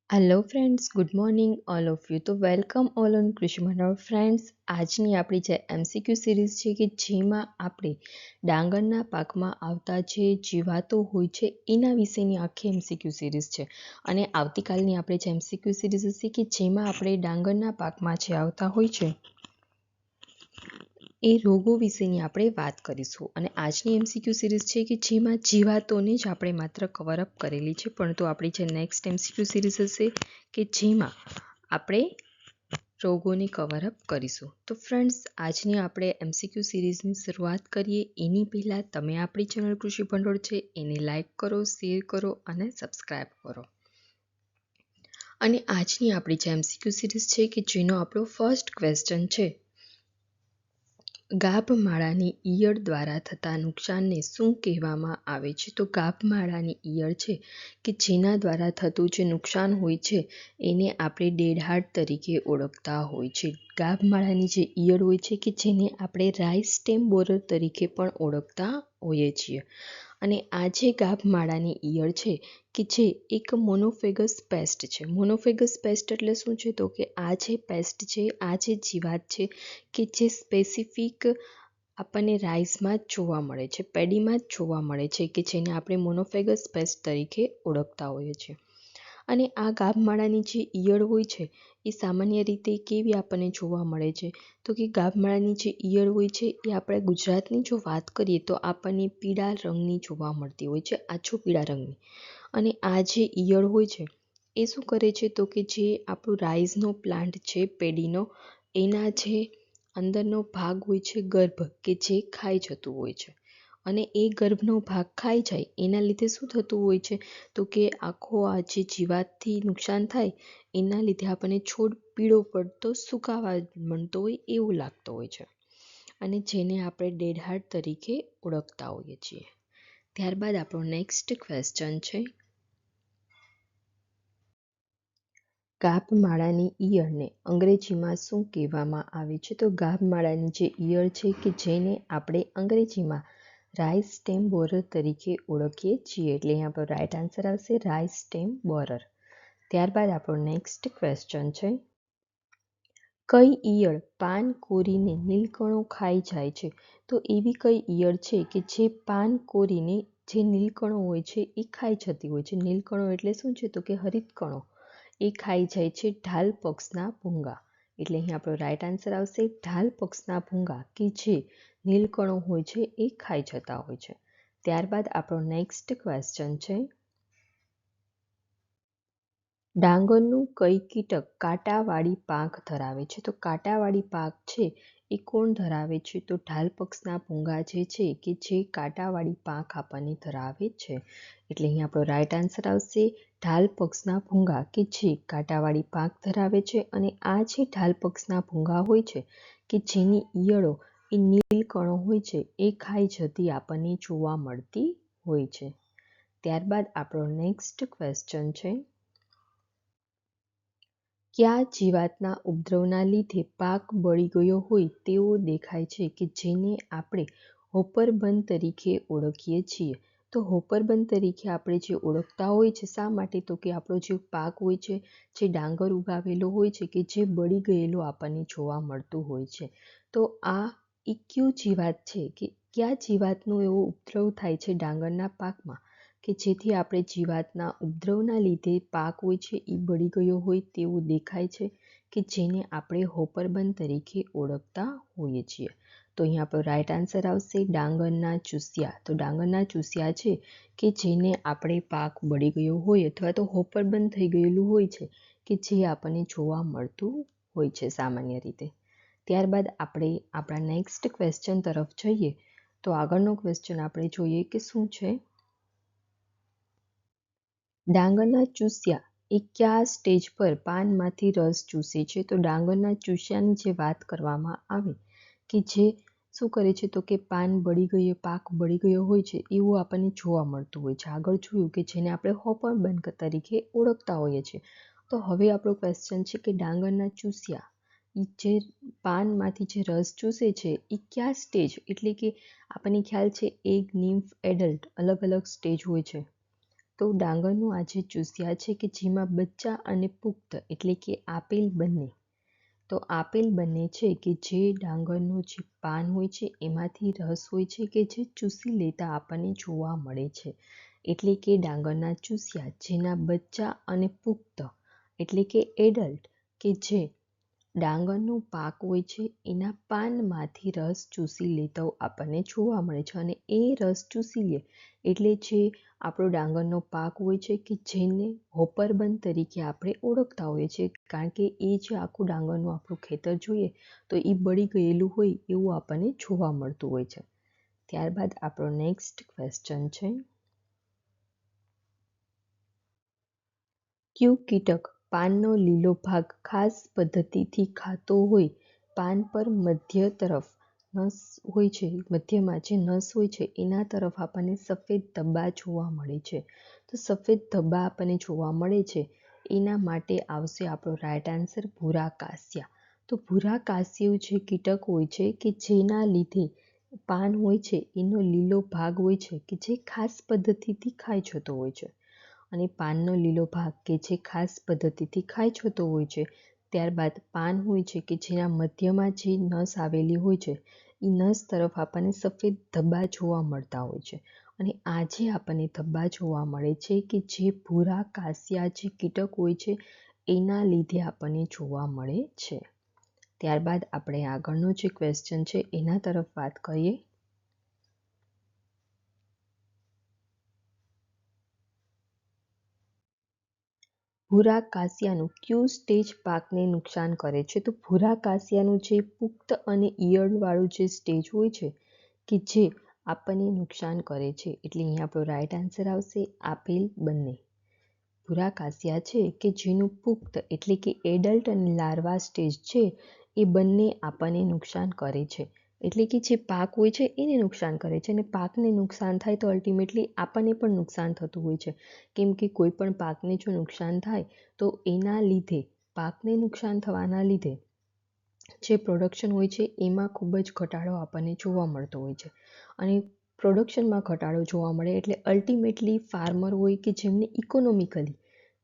Hello friends, good morning all of you. તો welcome all on કૃષિ મંડળ friends. આજની આપણી જે એમસીક્યુ સિરીઝ છે કે જેમાં આપણે ડાંગરના પાકમાં આવતા જે જીવાતો હોય છે એના વિશેની આખી એમસીક્યુ સિરીઝ છે. અને આવતીકાલની આપણે જે એમસીક્યુ સિરીઝ હશે કે જેમાં આપણે ડાંગરના પાકમાં જે આવતા હોય છે એ રોગો વિશેની આપણે વાત કરીશું. અને આજની એમસીક્યુ સિરીઝ છે કે જેમાં જીવાતોને જ આપણે માત્ર કવરઅપ કરેલી છે, પરંતુ આપણી જે નેક્સ્ટ એમસીક્યુ સિરીઝ હશે કે જેમાં આપણે રોગોને કવરઅપ કરીશું. તો ફ્રેન્ડ્સ, આજની આપણે એમસીક્યુ સિરીઝની શરૂઆત કરીએ એની પહેલાં તમે આપણી ચેનલ કૃષિ ભંડોળ છે એને લાઇક કરો, શેર કરો અને સબસ્ક્રાઈબ કરો. અને આજની આપણી જે એમસીક્યુ સિરીઝ છે કે જેનો આપણો ફર્સ્ટ ક્વેશ્ચન છે, ગાભમાળાની ઈયળ દ્વારા થતા નુકસાનને શું કહેવામાં આવે છે? તો ગાભમાળાની ઈયળ છે કે જેના દ્વારા થતું જે નુકસાન હોય છે એને આપણે ડેડહાર્ટ તરીકે ઓળખતા હોય છે. ગાભમાળાની જે ઈયળ હોય છે કે જેને આપણે રાઇસ સ્ટેમ બોરર તરીકે પણ ઓળખતા હોઈએ છીએ. અને આ જે ગાભમાળાની ઈયળ છે કે જે એક મોનોફેગસ પેસ્ટ છે. મોનોફેગસ પેસ્ટ એટલે શું છે? તો કે આ જે પેસ્ટ છે, આ જે જીવાત છે કે જે સ્પેસિફિક આપણને રાઈસમાં જ જોવા મળે છે, પેડીમાં જ જોવા મળે છે કે જેને આપણે મોનોફેગસ પેસ્ટ તરીકે ઓળખતા હોઈએ છીએ. અને આ ગાભમાળાની જે ઈયળ હોય છે એ સામાન્ય રીતે કેવી આપણને જોવા મળે છે? તો કે ગાભમાળાની જે ઈયળ હોય છે એ આપણે ગુજરાતની જો વાત કરીએ તો આપણને પીળા રંગની જોવા મળતી હોય છે, આછો પીળા રંગની. અને આ જે ઈયળ હોય છે એ શું કરે છે? તો કે જે આપણું રાઈસનો પ્લાન્ટ છે, પેડીનો, એના જે અંદરનો ભાગ હોય છે, ગર્ભ, કે જે ખાઈ જતું હોય છે. અને એ ગર્ભનો ભાગ ખાઈ જાય એના લીધે શું થતું હોય છે? તો કે આખો આ જે જીવાતથી નુકસાન થાય એના લીધે આપણને છોડ પીળો પડતો, સુકાવા મળતો હોય એવું લાગતો હોય છે. અને જેને આપણે ડેડહાર્ટ તરીકે ઓળખતા હોઈએ છીએ. ત્યારબાદ આપણો નેક્સ્ટ ક્વેશ્ચન છે, ગાભમાળાની ઈયળને અંગ્રેજીમાં શું કહેવામાં આવે છે? તો ગાભમાળાની જે ઈયળ છે કે જેને આપણે અંગ્રેજીમાં રાઇસ સ્ટેમ બોરર તરીકે ઓળખીએ છીએ. એટલે અહીંયા આપણો રાઇટ આન્સર આવશે રાઇસ સ્ટેમ બોરર. ત્યારબાદ આપણો નેક્સ્ટ ક્વેશ્ચન છે, કઈ ઈયળ પાન કોરીને નીલકણો ખાઈ જાય છે? તો એવી કઈ ઈયળ છે કે જે પાન કોરીને જે નીલકણો હોય છે એ ખાઈ જતી હોય છે? નીલકણો એટલે શું છે? તો કે હરિતકણો એ ખાઈ જાય છે ઢાલ પક્ષના ભૂંગા. એટલે અહીં આપણો રાઇટ આન્સર આવશે ઢાલ પક્ષના ભૂંગા કે જે નીલકણો હોય છે એ ખાઈ જતા હોય છે. ત્યારબાદ આપણો નેક્સ્ટ ક્વેશ્ચન છે, ડાંગરનું કઈ કીટક કાંટાવાળી પાંખ ધરાવે છે? તો કાંટાવાળી પાંખ છે એ કોણ ધરાવે છે? તો ઢાલ પક્ષના ભૂંગા જે છે કે જે કાંટાવાળી પાંખ આપણને ધરાવે છે. એટલે અહીં આપણો રાઇટ આન્સર આવશે ઢાલ પક્ષના ભૂંગા કે જે કાંટાવાળી પાંખ ધરાવે છે. અને આ જે ઢાલ પક્ષના ભૂંગા હોય છે કે જેની ઈયળો એ નીલકણો હોય છે એ ખાઈ જતી આપણને જોવા મળતી હોય છે. ત્યારબાદ આપણો નેક્સ્ટ ક્વેશ્ચન છે, કયા જીવાતના ઉપદ્રવના લીધે પાક બળી ગયો હોય તેવો દેખાય છે કે જેને આપણે હોપરબન તરીકે ઓળખીએ છીએ? તો હોપરબન તરીકે આપણે જે ઓળખતા હોય છે, શા માટે? તો કે આપણો જે પાક હોય છે, જે ડાંગર ઉગાવેલો હોય છે કે જે બળી ગયેલો આપણને જોવા મળતું હોય છે. તો આ એ કયું જીવાત છે કે કયા જીવાતનો એવો ઉપદ્રવ થાય છે ડાંગરના પાકમાં કે જેથી આપણે જીવાતના ઉપદ્રવના લીધે પાક હોય છે એ બળી ગયો હોય તેવું દેખાય છે કે જેને આપણે હોપરબન તરીકે ઓળખતા હોઈએ છીએ? તો અહીં આપણો રાઇટ આન્સર આવશે ડાંગરના ચૂસિયા. તો ડાંગરના ચૂસિયા છે કે જેને આપણે પાક બળી ગયો હોય અથવા તો હોપરબન થઈ ગયેલું હોય છે કે જે આપણને જોવા મળતું હોય છે સામાન્ય રીતે. ત્યારબાદ આપણે આપણા નેક્સ્ટ ક્વેશ્ચન તરફ જઈએ. તો આગળનો ક્વેશ્ચન આપણે જોઈએ કે શું છે, ડાંગરના ચૂસિયા એ કયા સ્ટેજ પર પાનમાંથી રસ ચૂસે છે? તો ડાંગરના ચૂસિયાની જે વાત કરવામાં આવે કે જે શું કરે છે? તો કે પાક બળી ગયો હોય છે એવું આપણને જોવા મળતું હોય છે. આગળ જોયું કે જેને આપણે હોપરબન તરીકે ઓળખતા હોઈએ છીએ. તો હવે આપણો ક્વેશ્ચન છે કે ડાંગરના ચૂસિયા જે પાનમાંથી જે રસ ચૂસે છે એ કયા સ્ટેજ, એટલે કે આપણને ખ્યાલ છે એગ, નિમ્ફ, એડલ્ટ, અલગ અલગ સ્ટેજ હોય છે. તો ડાંગરનું આ જે ચૂસિયા છે કે જેમાં બચ્ચા અને પુખ્ત એટલે કે આપેલ બંને, તો આપેલ બંને છે કે જે ડાંગરનું જે પાન હોય છે એમાંથી રસ હોય છે કે જે ચૂસી લેતા આપણને જોવા મળે છે. એટલે કે ડાંગરના ચૂસિયા જેના બચ્ચા અને પુખ્ત એટલે કે એડલ્ટ કે જે ડાંગરનો પાક હોય છે એના પાનમાંથી રસ ચૂસી લેતો આપણને જોવા મળે છે. અને એ રસ ચૂસી લે એટલે જે આપણો ડાંગરનો પાક હોય છે કે જેને હોપરબંધ તરીકે આપણે ઓળખતા હોઈએ છીએ, કારણ કે એ જે આખું ડાંગરનું આપણું ખેતર જોઈએ તો એ બળી ગયેલું હોય એવું આપણને જોવા મળતું હોય છે. ત્યારબાદ આપણો નેક્સ્ટ ક્વેશ્ચન છે, કયું કીટક પાનનો લીલો ભાગ ખાસ પદ્ધતિથી ખાતો હોય? પાન પર મધ્ય તરફ નસ હોય છે, મધ્યમાં જે નસ હોય છે એના તરફ આપણને સફેદ ધબ્બા જોવા મળે છે. તો સફેદ ધબ્બા આપણને જોવા મળે છે એના માટે આવશે આપણો રાઈટ આન્સર ભૂરા કાસિયા. તો ભૂરા કાસિયું જે કીટક હોય છે કે જેના લીધે પાન હોય છે એનો લીલો ભાગ હોય છે કે જે ખાસ પદ્ધતિથી ખાઈ જતો હોય છે. અને પાનનો લીલો ભાગ કે જે ખાસ પદ્ધતિથી ખાઈ જતો હોય છે, ત્યારબાદ પાન હોય છે કે જેના મધ્યમાં જે નસ આવેલી હોય છે એ નસ તરફ આપણને સફેદ ધબ્બા જોવા મળતા હોય છે. અને આજે આપણને ધબ્બા જોવા મળે છે કે જે ભૂરા કાસિયા જે કીટક હોય છે એના લીધે આપણને જોવા મળે છે. ત્યારબાદ આપણે આગળનો જે ક્વેશ્ચન છે એના તરફ વાત કરીએ. ભૂરા કાસિયાનું કયું સ્ટેજ પાકને નુકસાન કરે છે? તો ભૂરા કાસિયાનું જે પુખ્ત અને ઈયળવાળું જે સ્ટેજ હોય છે કે જે આપણને નુકસાન કરે છે, એટલે અહીંયા આપણો રાઈટ આન્સર આવશે આપેલ બંને. ભૂરા કાસિયા છે કે જેનું પુખ્ત એટલે કે એડલ્ટ અને લાર્વા સ્ટેજ છે એ બંને આપણને નુકસાન કરે છે. એટલે કે જે પાક હોય છે એને નુકસાન કરે છે, અને પાકને નુકસાન થાય તો અલ્ટિમેટલી આપણને પણ નુકસાન થતું હોય છે. કેમ કે કોઈ પણ પાકને જો નુકસાન થાય તો એના લીધે પાકને નુકસાન થવાના લીધે જે પ્રોડક્શન હોય છે એમાં ખૂબ જ ઘટાડો આપણને જોવા મળતો હોય છે. અને પ્રોડક્શનમાં ઘટાડો જોવા મળે એટલે અલ્ટિમેટલી ફાર્મર હોય કે જેમને ઇકોનોમિકલી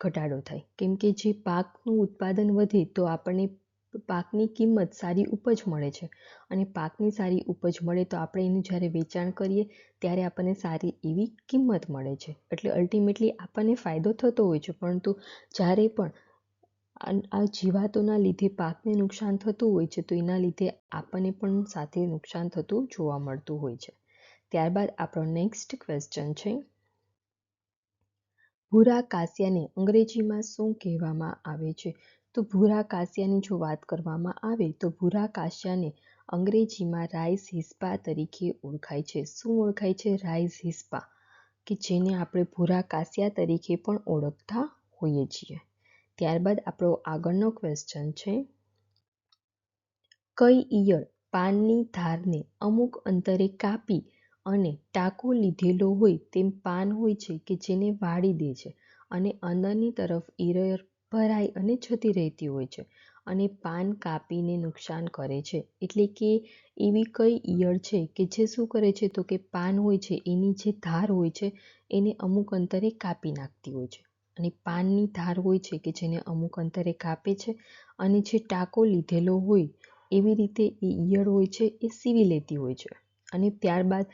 ઘટાડો થાય, કેમ કે જે પાકનું ઉત્પાદન વધે તો આપણને પાકની કિંમત સારી ઉપજ મળે છે, અને પાકની સારી ઉપજ મળે તો આપણે એનું જ્યારે વેચાણ કરીએ ત્યારે આપણને સારી એવી કિંમત મળે છે. એટલે અલ્ટિમેટલી આપણને ફાયદો થતો હોય છે. પરંતુ જ્યારે પણ આ જીવાતોના લીધે પાકને નુકસાન થતું હોય છે તો એના લીધે આપણને પણ સાથે નુકસાન થતું જોવા મળતું હોય છે. ત્યારબાદ આપણો નેક્સ્ટ ક્વેશ્ચન છે, ભૂરા કાસિયાને અંગ્રેજીમાં શું કહેવામાં આવે છે? તો ભૂરા કાસિયાની જો વાત કરવામાં આવે તો ભૂરા કાસિયાને અંગ્રેજીમાં રાઈસ હિસ્પા તરીકે ઓળખાય છે. શું ઓળખાય છે? રાઈસ હિસ્પા, કે જેને આપણે ભૂરા કાસિયા તરીકે પણ ઓળખતા હોઈએ છીએ. ત્યારબાદ આપણો આગળનો ક્વેશ્ચન છે, કઈ ઈયળ પાનની ધારને અમુક અંતરે કાપી અને ટાંકો લીધેલો હોય તેમ પાન હોય છે કે જેને વાળી દે છે, અને અંદરની તરફ ઈયળ ભરાઈ અને જતી રહેતી હોય છે અને પાન કાપીને નુકસાન કરે છે? એટલે કે એવી કઈ ઈયળ છે કે જે શું કરે છે તો કે પાન હોય છે એની જે ધાર હોય છે એને અમુક અંતરે કાપી નાખતી હોય છે. અને પાનની ધાર હોય છે કે જેને અમુક અંતરે કાપે છે, અને જે ટાંકો લીધેલો હોય એવી રીતે એ ઈયળ હોય છે એ સીવી લેતી હોય છે. અને ત્યારબાદ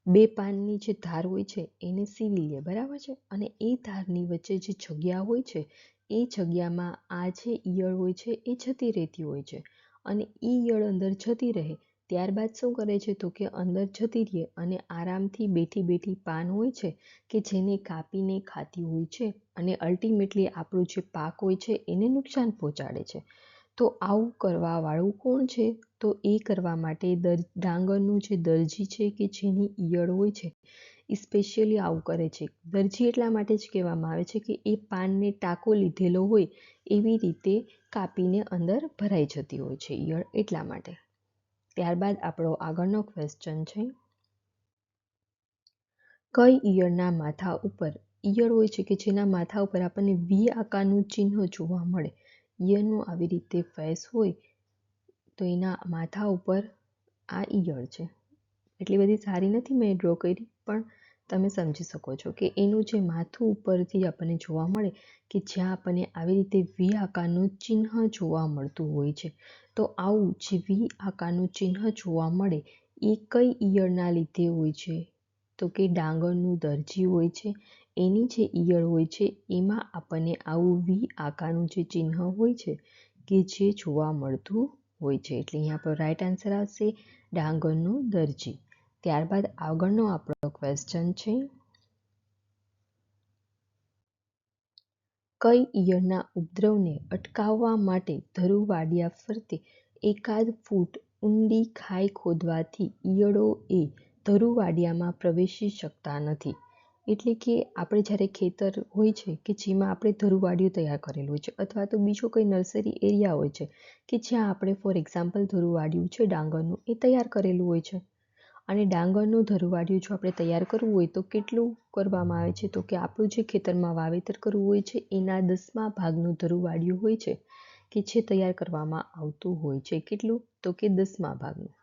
બે પાનની જે ધાર હોય છે એને સીવી લે, બરાબર છે. અને એ ધારની વચ્ચે જે જગ્યા હોય છે એ જગ્યામાં આ જે ઈયળ હોય છે એ જતી રહેતી હોય છે. અને એ ઈયળ અંદર જતી રહે ત્યારબાદ શું કરે છે તો કે અંદર જતી રહે અને આરામથી બેઠી બેઠી પાન હોય છે કે જેને કાપીને ખાતી હોય છે, અને અલ્ટિમેટલી આપણું જે પાક હોય છે એને નુકસાન પહોંચાડે છે. તો આવું કરવાવાળું કોણ છે? તો એ કરવા માટે ડાંગરનું જે દરજી છે કે જેની ઈયળ હોય છે એ સ્પેશિયલી આવું કરે છે. દરજી એટલા માટે જ કહેવામાં આવે છે કે એ પાનને ટાંકો લીધેલો હોય એવી રીતે કાપીને અંદર ભરાઈ જતી હોય છે ઈયળ, એટલા માટે. ત્યારબાદ આપણો આગળનો ક્વેશ્ચન છે, કઈ ઈયળના માથા ઉપર ઈયળ હોય છે કે જેના માથા ઉપર આપણને વી આકારનું ચિહ્ન જોવા મળે? ઈયળનું આવી રીતે ફેસ હોય તો એના માથા ઉપર આ ઈયળ છે. એટલી બધી સારી નથી મેં ડ્રો કરી, પણ તમે સમજી શકો છો કે એનું જે માથું ઉપરથી આપણને જોવા મળે કે જ્યાં આપણને આવી રીતે વી આકારનું ચિહ્ન જોવા મળતું હોય છે. તો આવું જે વી આકારનું ચિહ્ન જોવા મળે એ કઈ ઈયળના લીધે હોય છે? તો કે ડાંગરનું દરજી હોય છે એની જે ઈયળ હોય છે એમાં આપણને આવું વી આકારનું જે ચિહ્ન હોય છે કે જે જોવા મળતું હોય છે. એટલે અહીંયા આપણો રાઈટ આન્સર આવશે ડાંગરનું દરજી. ત્યારબાદ આગળનો આપણો ક્વેશ્ચન છે, કઈ ઈયળના ઉપદ્રવને અટકાવવા માટે ધરુવાડિયા ફરતે એકાદ ફૂટ ઊંડી ખાઈ ખોદવાથી ઈયળો એ ધરુવાડિયામાં પ્રવેશી શકતા નથી? એટલે કે આપણે જ્યારે ખેતર હોય છે કે જેમાં આપણે ધરુવાડિયું તૈયાર કરેલું હોય છે અથવા તો બીજો કોઈ નર્સરી એરિયા હોય છે કે જ્યાં આપણે ફોર એક્ઝામ્પલ ધરુવાડિયું છે ડાંગરનું એ તૈયાર કરેલું હોય છે. અને ડાંગરનું ધરુવાડિયું જો આપણે તૈયાર કરવું હોય તો કેટલું કરવામાં આવે છે? તો કે આપણું જે ખેતરમાં વાવેતર કરવું હોય છે એના 10મા ભાગનું ધરુવાડિયું હોય છે કે જે તૈયાર કરવામાં આવતું હોય છે. કેટલું? તો કે 10મા ભાગનું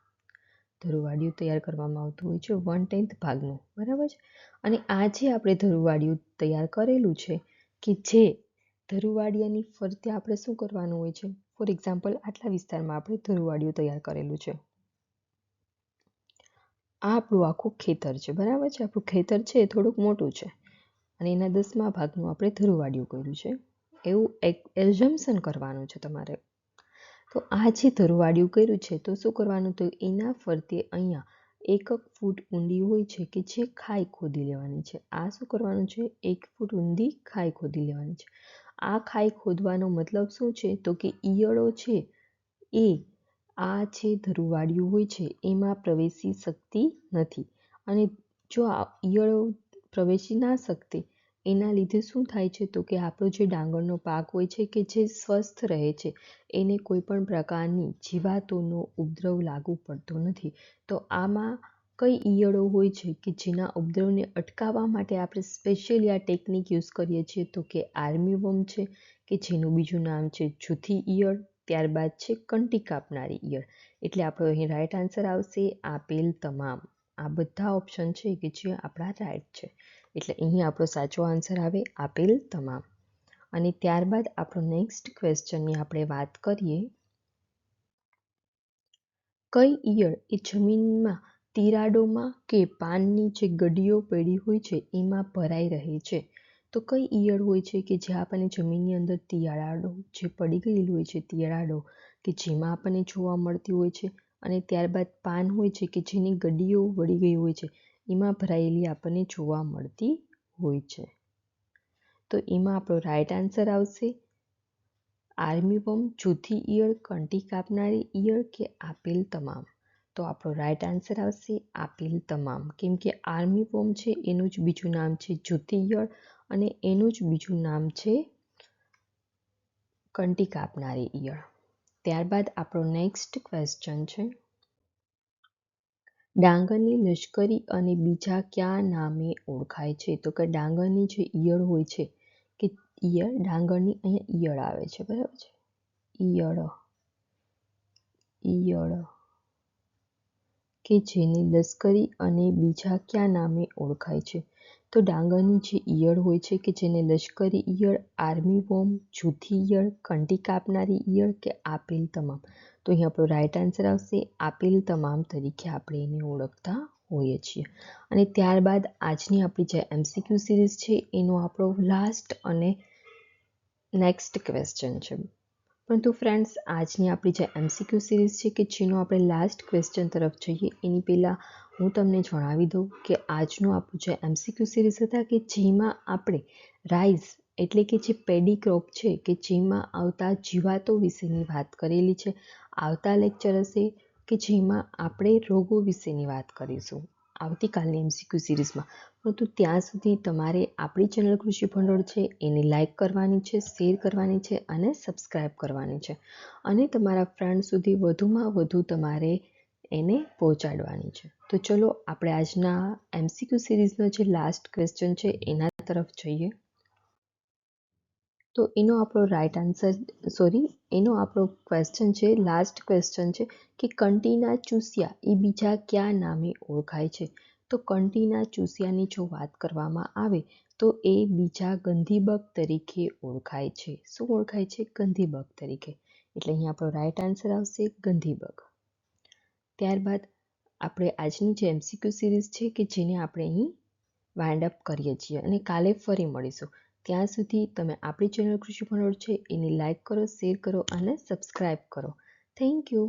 ધરુવાડિયું તૈયાર કરવામાં આવતું હોય છે, 1/10 ભાગનું, બરાબર છે. અને આ જે આપણે ધરુવાડિયું તૈયાર કરેલું છે કે જે ધરુવાડિયાની ફરતે આપણે શું કરવાનું હોય છે? ફોર એક્ઝામ્પલ આટલા વિસ્તારમાં આપણે ધરુવાડિયું તૈયાર કરેલું છે. આ આપણું આખું ખેતર છે, બરાબર છે. આપણું ખેતર છે એ થોડુંક મોટું છે અને એના 10મા ભાગનું આપણે ધરુવાડિયું કર્યું છે એવું એઝમ્પશન કરવાનું છે તમારે. તો આ જે ધરુવાડિયું કર્યું છે તો શું કરવાનું? તો એના ફરતે અહીંયા 1 ફૂટ ઊંડી હોય છે કે જે ખાઈ ખોદી લેવાની છે. આ શું કરવાનું છે? 1 ફૂટ ઊંડી ખાઈ ખોદી લેવાની છે. આ ખાઈ ખોદવાનો મતલબ શું છે? તો કે ઈયળો છે એ આ જે ધરુવાડિયું હોય છે એમાં પ્રવેશી શકતી નથી. અને જો આ ઈયળો પ્રવેશી ના શકતી એના લીધે શું થાય છે? તો કે આપણો જે ડાંગરનો પાક હોય છે કે જે સ્વસ્થ રહે છે એને કોઈ પણ પ્રકારની જીવાતોનો ઉપદ્રવ લાગુ પડતો નથી. તો આમાં કઈ ઈયળો હોય છે કે જેના ઉપદ્રવને અટકાવવા માટે આપણે સ્પેશિયલી આ ટેકનિક યુઝ કરીએ છીએ? તો કે આર્મીવર્મ છે કે જેનું બીજું નામ છે જૂથી ઈયળ, ત્યારબાદ છે કંટી કાપનારી ઈયળ. એટલે આપણો અહીં રાઈટ આન્સર આવશે આપેલ તમામ. આ બધા ઓપ્શન છે કે જે આપણા રાઈટ છે. એટલે અહીં આપણો સાચો આન્સર આવે આપેલ તમામ. અને ત્યારબાદ આપણો નેક્સ્ટ ક્વેશ્ચનની આપણે વાત કરીએ, કઈ ઈયળ એ જમીનમાં તિરાડોમાં કે પાનની જે ગડીઓ પડી હોય છે એમાં ભરાઈ રહે છે? તો કઈ ઈયળ હોય છે કે જે આપણને જમીનની અંદર તિરાડો જે પડી ગયેલી હોય છે, તિરાડો કે જેમાં આપણને જોવા મળતી હોય છે, અને ત્યારબાદ પાન હોય છે કે જેની ગડીઓ વળી ગઈ હોય છે એમાં ભરાયેલી આપણને જોવા મળતી હોય છે. તો એમાં આપણો રાઈટ આન્સર આવશે આર્મીવર્મ, જૂથી ઈયળ, કંટી કાપનારી ઈયળ કે આપેલ તમામ. તો આપણો રાઈટ આન્સર આવશે આપેલ તમામ. કેમ કે આર્મીવર્મ છે એનું જ બીજું નામ છે જૂથી ઈયળ અને એનું જ બીજું નામ છે કંટી કાપનારી ઈયળ. ત્યારબાદ આપણો નેક્સ્ટ ક્વેશ્ચન છે, ડાંગરની લશ્કરી અને બીજા કયા નામે ઓળખાય છે? તો કે ડાંગરની જે ઈયળ હોય છે કે ઈયળ, ડાંગરની અહીંયા ઈયળ આવે છે, બરાબર છે. ઈયળ કે જેને લશ્કરી અને બીજા કયા નામે ઓળખાય છે? તો ડાંગરની જે ઈયળ હોય છે કે જેને લશ્કરી ઈયળ, આર્મીવર્મ, જૂથી ઈયળ, કંટી કાપનારી ઈયળ કે આપેલ તમામ. તો અહીં આપણો રાઈટ આન્સર આવશે આપેલ તમામ તરીકે આપણે એને ઓળખતા હોઈએ છીએ. અને ત્યારબાદ આજની આપણી જે MCQ સિરીઝ છે એનો આપણો લાસ્ટ અને નેક્સ્ટ ક્વેશ્ચન છે. પરંતુ ફ્રેન્ડ્સ, આજની આપણી જે MCQ સિરીઝ છે કે જેનો આપણે લાસ્ટ ક્વેશ્ચન તરફ જઈએ એની પહેલાં હું તમને જણાવી દઉં કે આજનું આપણું જે MCQ સિરીઝ હતા કે જેમાં આપણે રાઈસ એટલે કે જે પેડી ક્રોપ છે કે જેમાં આવતા જીવાતો વિશેની વાત કરેલી છે. આવતા લેક્ચર હશે કે જેમાં આપણે રોગો વિશેની વાત કરીશું આવતીકાલની MCQ સિરીઝમાં. પરંતુ ત્યાં સુધી તમારે આપણી ચેનલ કૃષિ ભંડોળ છે એને લાઈક કરવાની છે, શેર કરવાની છે અને સબસ્ક્રાઈબ કરવાની છે. અને તમારા ફ્રેન્ડ સુધી વધુમાં વધુ તમારે એને પહોંચાડવાની છે. તો ચલો આપણે આજના MCQ સિરીઝનો જે લાસ્ટ ક્વેશ્ચન છે એના તરફ જઈએ. તો એનો આપણો ક્વેશ્ચન છે, લાસ્ટ ક્વેશ્ચન છે કે કંટીના ચૂસિયા એ બીજા કયા નામે ઓળખાય છે? તો કંટીના ચૂસિયાની જો વાત કરવામાં આવે તો એ બીજા ગંધીબગ તરીકે ઓળખાય છે. શું ઓળખાય છે? ગંધીબગ તરીકે. એટલે અહીં આપણો રાઈટ આન્સર આવશે ગંધીબગ. ત્યારબાદ આપણે આજની જે MCQ સિરીઝ છે કે જેને આપણે અહીં વાઇન્ડ અપ કરીએ છીએ અને કાલે ફરી મળીશું. ત્યાં સુધી તમે આપણી ચેનલ કૃષિ ભંડોળ છે એને લાઈક કરો, શેર કરો અને સબસ્ક્રાઈબ કરો. Thank you.